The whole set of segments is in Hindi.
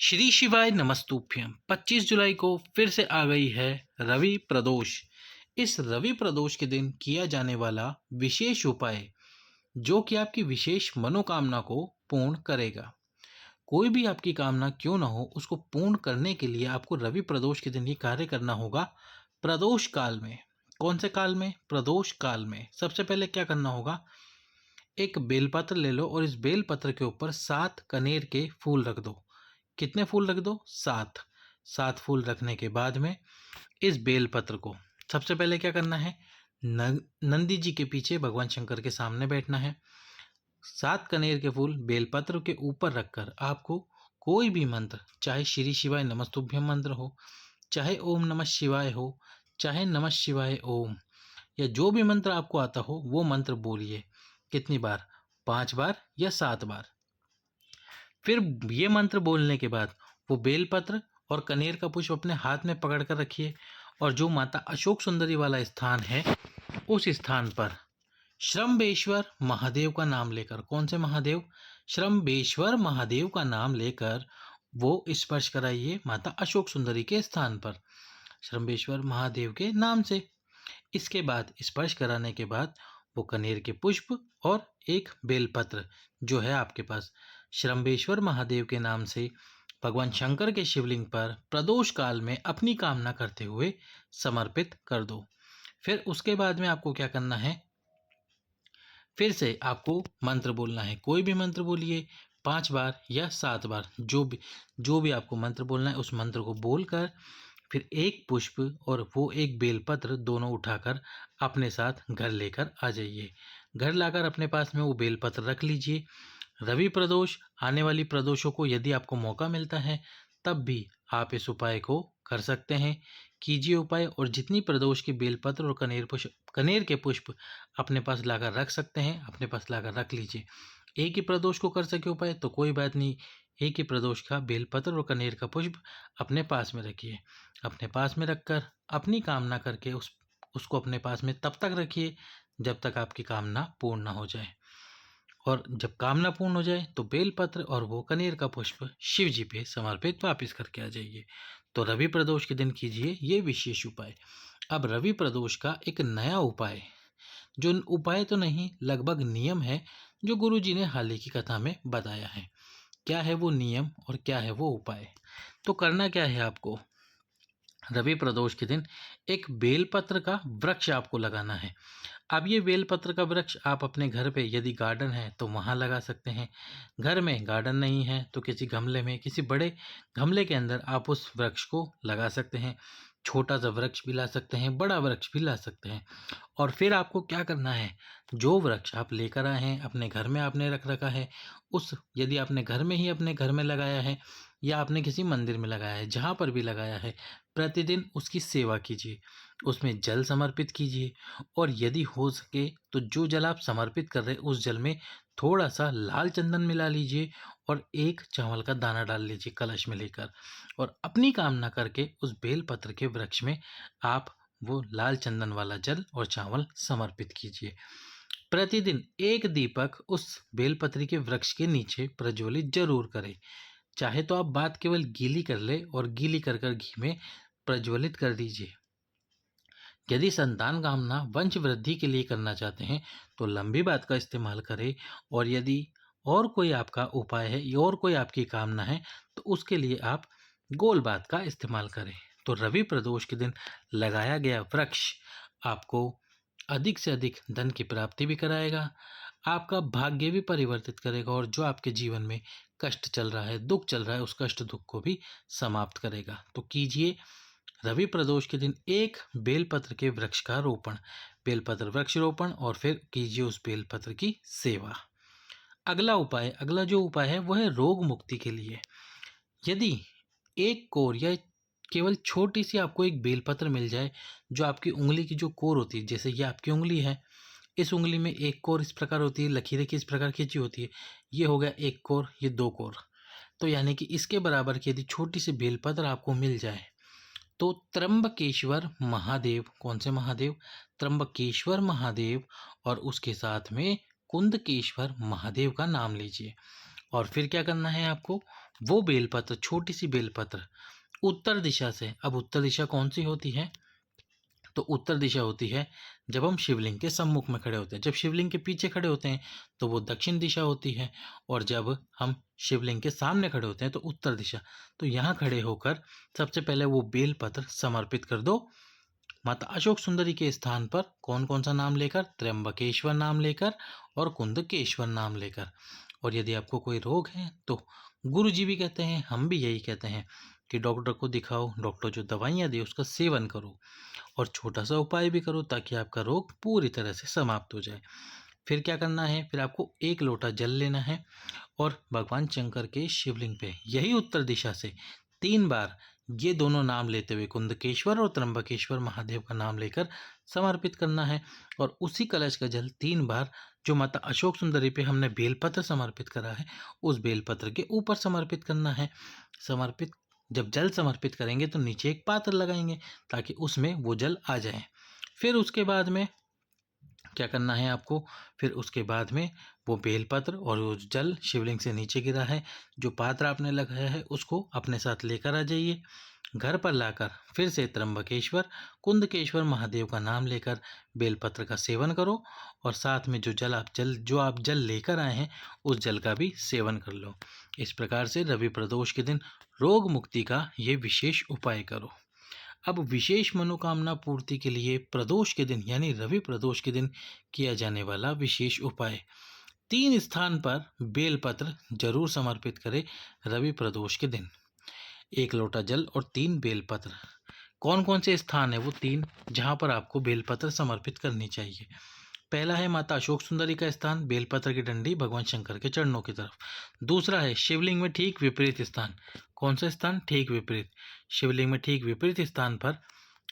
श्री शिवाय नमस्तुभ्यं। 25 जुलाई को फिर से आ गई है रवि प्रदोष। इस रवि प्रदोष के दिन किया जाने वाला विशेष उपाय जो कि आपकी विशेष मनोकामना को पूर्ण करेगा। कोई भी आपकी कामना क्यों ना हो, उसको पूर्ण करने के लिए आपको रवि प्रदोष के दिन ये कार्य करना होगा। प्रदोष काल में, कौन से काल में? प्रदोष काल में। सबसे पहले क्या करना होगा, एक बेलपत्र ले लो और इस बेलपत्र के ऊपर 7 कनेर के फूल रख दो। कितने फूल रख दो? 7। 7 फूल रखने के बाद में इस बेलपत्र को सबसे पहले क्या करना है, नंदी जी के पीछे भगवान शंकर के सामने बैठना है। 7 कनेर के फूल बेलपत्र के ऊपर रखकर आपको कोई भी मंत्र, चाहे श्री शिवाय नमस्तुभ्यम मंत्र हो, चाहे ओम नमः शिवाय हो, चाहे नमः शिवाय ओम, या जो भी मंत्र आपको आता हो वो मंत्र बोलिए। कितनी बार? 5 बार या 7 बार। फिर ये मंत्र बोलने के बाद वो बेलपत्र और कनेर का पुष्प अपने हाथ में पकड़ कर रखिए और जो माता अशोक सुंदरी वाला स्थान है उस स्थान पर श्रम्बेश्वर महादेव का नाम लेकर, कौन से महादेव? श्रम्बेश्वर महादेव का नाम लेकर वो स्पर्श कराइए माता अशोक सुंदरी के स्थान पर, श्रम्बेश्वर महादेव के नाम से। इसके बाद स्पर्श कराने के बाद वो कनेर के पुष्प और एक बेलपत्र जो है आपके पास, श्रम्बेश्वर महादेव के नाम से भगवान शंकर के शिवलिंग पर प्रदोष काल में अपनी कामना करते हुए समर्पित कर दो। फिर उसके बाद में आपको क्या करना है, फिर से आपको मंत्र बोलना है। कोई भी मंत्र बोलिए, 5 बार या 7 बार, जो भी आपको मंत्र बोलना है उस मंत्र को बोलकर फिर एक पुष्प और वो एक बेलपत्र दोनों उठाकर अपने साथ घर लेकर आ जाइए। घर लाकर अपने पास में वो बेलपत्र रख लीजिए। रवि प्रदोष, आने वाली प्रदोषों को यदि आपको मौका मिलता है तब भी आप इस उपाय को कर सकते हैं। कीजिए उपाय और जितनी प्रदोष के बेलपत्र और कनेर के पुष्प अपने पास लाकर रख सकते हैं अपने पास लाकर रख लीजिए। एक ही प्रदोष को कर सके उपाय तो कोई बात नहीं, एक ही प्रदोष का बेलपत्र और कनेर का पुष्प अपने पास में रखिए। अपने पास में रखकर अपनी कामना करके उसको अपने पास में तब तक रखिए जब तक आपकी कामना पूर्ण ना हो जाए। और जब कामना पूर्ण हो जाए तो बेलपत्र और वो कनेर का पुष्प शिव जी पे समर्पित वापस करके आ जाइए। तो रवि प्रदोष के दिन कीजिए ये विशेष उपाय। अब रवि प्रदोष का एक नया उपाय, जो उपाय तो नहीं लगभग नियम है, जो गुरु जी ने हाल ही की कथा में बताया है। क्या है वो नियम और क्या है वो उपाय? तो करना क्या है आपको, रवि प्रदोष के दिन एक बेलपत्र का वृक्ष आपको लगाना है। अब ये बेलपत्र का वृक्ष आप अपने घर पे, यदि गार्डन है तो वहाँ लगा सकते हैं। घर में गार्डन नहीं है तो किसी गमले में, किसी बड़े गमले के अंदर आप उस वृक्ष को लगा सकते हैं। छोटा सा वृक्ष भी ला सकते हैं, बड़ा वृक्ष भी ला सकते हैं। और फिर आपको क्या करना है, जो वृक्ष आप लेकर आए हैं अपने घर में आपने रख रखा है, उस यदि आपने घर में ही अपने घर में लगाया है या आपने किसी मंदिर में लगाया है, जहाँ पर भी लगाया है, प्रतिदिन उसकी सेवा कीजिए, उसमें जल समर्पित कीजिए। और यदि हो सके तो जो जल आप समर्पित कर रहे हैं उस जल में थोड़ा सा लाल चंदन मिला लीजिए और एक चावल का दाना डाल लीजिए कलश में लेकर, और अपनी कामना करके उस बेलपत्र के वृक्ष में आप वो लाल चंदन वाला जल और चावल समर्पित कीजिए। प्रतिदिन एक दीपक उस बेलपत्री के वृक्ष के नीचे प्रज्वलित जरूर करें। चाहे तो आप बात केवल गीली कर ले और गीली कर कर घी में प्रज्वलित कर दीजिए। यदि संतान कामना वंश वृद्धि के लिए करना चाहते हैं तो लंबी बात का इस्तेमाल करें, और यदि और कोई आपका उपाय है और कोई आपकी कामना है तो उसके लिए आप गोल बात का इस्तेमाल करें। तो रवि प्रदोष के दिन लगाया गया वृक्ष आपको अधिक से अधिक धन की प्राप्ति भी कराएगा, आपका भाग्य भी परिवर्तित करेगा, और जो आपके जीवन में कष्ट चल रहा है, दुख चल रहा है, उस कष्ट दुख को भी समाप्त करेगा। तो कीजिए रवि प्रदोष के दिन एक बेलपत्र के वृक्ष का रोपण, बेलपत्र वृक्ष रोपण, और फिर कीजिए उस बेलपत्र की सेवा। अगला जो उपाय है वह है रोग मुक्ति के लिए। यदि एक कोर या केवल छोटी सी आपको एक बेलपत्र मिल जाए, जो आपकी उंगली की जो कोर होती है, जैसे ये आपकी उंगली है, इस उंगली में एक कोर इस प्रकार होती है, लकीरें किस प्रकार खींची होती है, ये हो गया एक कोर, ये 2 कोर, तो यानी कि इसके बराबर की यदि छोटी सी बेलपत्र आपको मिल जाए तो त्र्यंबकेश्वर महादेव, कौन से महादेव? त्र्यंबकेश्वर महादेव, और उसके साथ में कुंदकेश्वर महादेव का नाम लीजिए। और फिर क्या करना है आपको, वो बेलपत्र, छोटी सी बेलपत्र उत्तर दिशा से, अब उत्तर दिशा कौन सी होती है? तो उत्तर दिशा होती है जब हम शिवलिंग के सम्मुख में खड़े होते हैं। जब शिवलिंग के पीछे खड़े होते हैं तो वो दक्षिण दिशा होती है, और जब हम शिवलिंग के सामने खड़े होते हैं तो उत्तर दिशा। तो यहाँ खड़े होकर सबसे पहले वो बेलपत्र समर्पित कर दो माता अशोक सुंदरी के स्थान पर। कौन कौन सा नाम लेकर? त्र्यंबकेश्वर नाम लेकर और कुंदकेश्वर नाम लेकर। और यदि आपको कोई रोग है तो गुरु जी भी कहते हैं, हम भी यही कहते हैं कि डॉक्टर को दिखाओ, डॉक्टर जो दवाइयाँ दे उसका सेवन करो, और छोटा सा उपाय भी करो ताकि आपका रोग पूरी तरह से समाप्त हो जाए। फिर क्या करना है? फिर आपको एक लोटा जल लेना है और भगवान शंकर के शिवलिंग पे यही उत्तर दिशा से 3 बार ये दोनों नाम लेते हुए, कुंदकेश्वर और त्र्यंबकेश्वर महादेव का नाम लेकर समर्पित करना है। और उसी कलश का जल 3 बार जो माता अशोक सुंदरी पे हमने बेलपत्र समर्पित करा है उस बेलपत्र के ऊपर समर्पित करना है। समर्पित जब जल समर्पित करेंगे तो नीचे एक पात्र लगाएंगे ताकि उसमें वो जल आ जाए। फिर उसके बाद में क्या करना है आपको? फिर उसके बाद में वो बेलपत्र और वो जल शिवलिंग से नीचे गिरा है, जो पात्र आपने लगाया है उसको अपने साथ लेकर आ जाइए। घर पर लाकर फिर से त्र्यंबकेश्वर, कुंदकेश्वर महादेव का नाम लेकर बेलपत्र का सेवन करो, और साथ में जो आप जल लेकर आए हैं उस जल का भी सेवन कर लो। इस प्रकार से रवि प्रदोष के दिन रोग मुक्ति का ये विशेष उपाय करो। अब विशेष मनोकामना पूर्ति के लिए प्रदोष के दिन यानी रवि प्रदोष के दिन किया जाने वाला विशेष उपाय। 3 स्थान पर बेलपत्र जरूर समर्पित करें रवि प्रदोष के दिन। 1 लोटा जल और 3 बेलपत्र। कौन कौन से स्थान है वो 3 जहाँ पर आपको बेलपत्र समर्पित करनी चाहिए? पहला है माता अशोक सुंदरी का स्थान, बेलपत्र की डंडी भगवान शंकर के चरणों की तरफ। दूसरा है शिवलिंग में ठीक विपरीत स्थान। कौन सा स्थान? ठीक विपरीत। शिवलिंग में ठीक विपरीत स्थान पर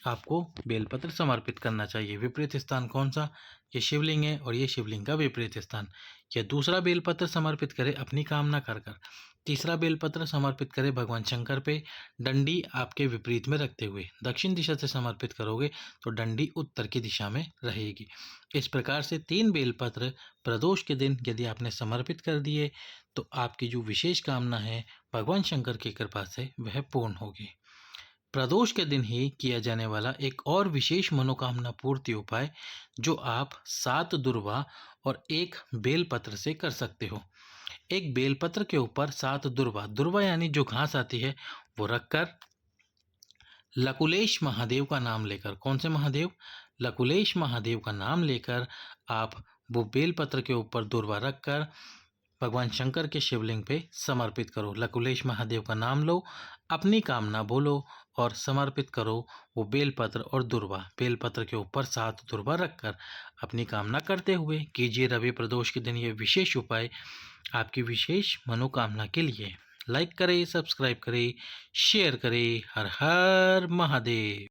आपको बेलपत्र समर्पित करना चाहिए। विपरीत स्थान कौन सा? ये शिवलिंग है और ये शिवलिंग का विपरीत स्थान। यह दूसरा बेलपत्र समर्पित करें अपनी कामना कर कर। तीसरा बेलपत्र समर्पित करें भगवान शंकर पे, डंडी आपके विपरीत में रखते हुए। दक्षिण दिशा से समर्पित करोगे तो डंडी उत्तर की दिशा में रहेगी। इस प्रकार से 3 बेलपत्र प्रदोष के दिन यदि आपने समर्पित कर दिए तो आपकी जो विशेष कामना है भगवान शंकर की कृपा से वह पूर्ण होगी। प्रदोष के दिन ही किया जाने वाला एक और विशेष मनोकामना पूर्ति उपाय जो आप 7 दुर्वा और 1 बेलपत्र से कर सकते हो। एक बेलपत्र के ऊपर 7 दुर्वा, दुर्वा यानी जो घास आती है, वो रखकर लकुलेश महादेव का नाम लेकर, कौन से महादेव? लकुलेश महादेव का नाम लेकर आप वो बेलपत्र के ऊपर दुर्वा रखकर भगवान शंकर के शिवलिंग पे समर्पित करो। लकुलेश महादेव का नाम लो, अपनी कामना बोलो और समर्पित करो वो बेलपत्र और दुर्वा। बेलपत्र के ऊपर 7 दुर्वा रखकर अपनी कामना करते हुए कीजिए रवि प्रदोष के दिन ये विशेष उपाय आपकी विशेष मनोकामना के लिए। लाइक करें, सब्सक्राइब करें, शेयर करें। हर हर महादेव।